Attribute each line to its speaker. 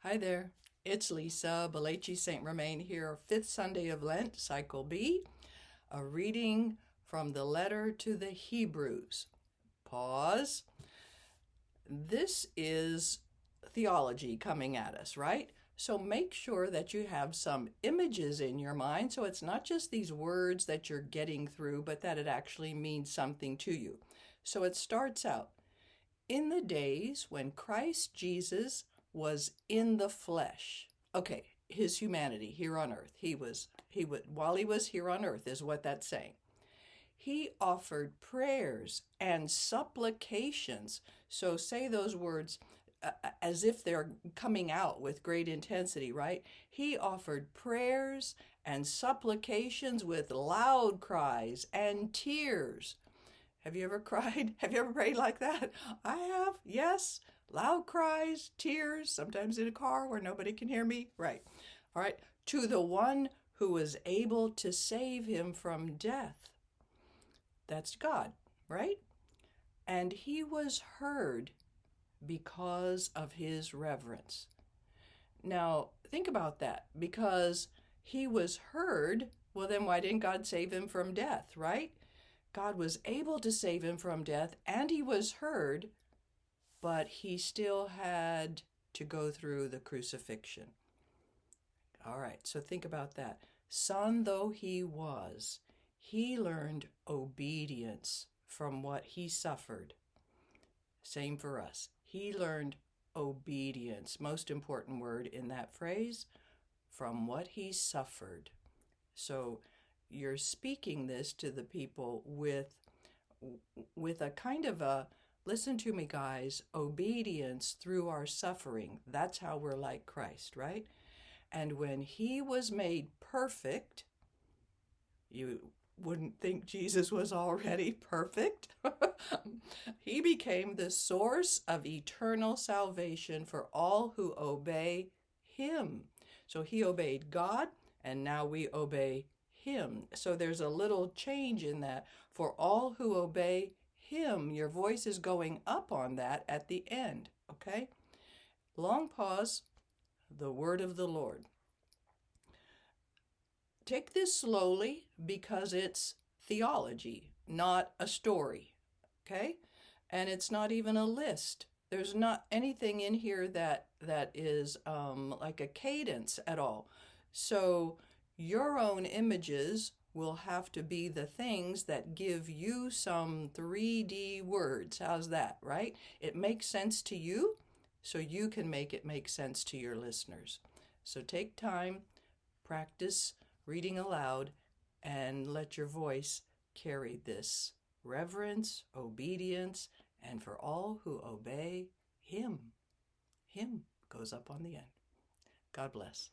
Speaker 1: Hi there, it's Lisa, Balachi St. Romain here, 5th Sunday of Lent, Cycle B, a reading from the letter to the Hebrews. Pause. This is theology coming at us, right? So make sure that you have some images in your mind so it's not just these words that you're getting through, but that it actually means something to you. So it starts out, in the days when Christ Jesus was in the flesh. Okay, his humanity here on earth. While he was here on earth is what that's saying. He offered prayers and supplications. So say those words as if they're coming out with great intensity, right? He offered prayers and supplications with loud cries and tears. Have you ever cried? Have you ever prayed like that? I have, yes. Loud cries, tears, sometimes in a car where nobody can hear me. Right. All right. To the one who was able to save him from death. That's God, right? And he was heard because of his reverence. Now, think about that. Because he was heard, well, then why didn't God save him from death, right? God was able to save him from death, and he was heard, but he still had to go through the crucifixion. All right, so think about that. Son though he was, he learned obedience from what he suffered. Same for us. He learned obedience, most important word in that phrase, from what he suffered. So you're speaking this to the people with a kind of a, listen to me guys, obedience through our suffering. That's how we're like Christ, right? And when he was made perfect, you wouldn't think Jesus was already perfect. He became the source of eternal salvation for all who obey him. So he obeyed God, and now we obey him. So there's a little change in that. For all who obey him, your voice is going up on that at the end, okay? Long pause, the word of the Lord. Take this slowly because it's theology, not a story, okay? And it's not even a list. There's not anything in here that is like a cadence at all. So your own images will have to be the things that give you some 3D words. How's that, right? It makes sense to you, so you can make it make sense to your listeners. So take time, practice reading aloud, and let your voice carry this reverence, obedience, and for all who obey him. Him goes up on the end. God bless.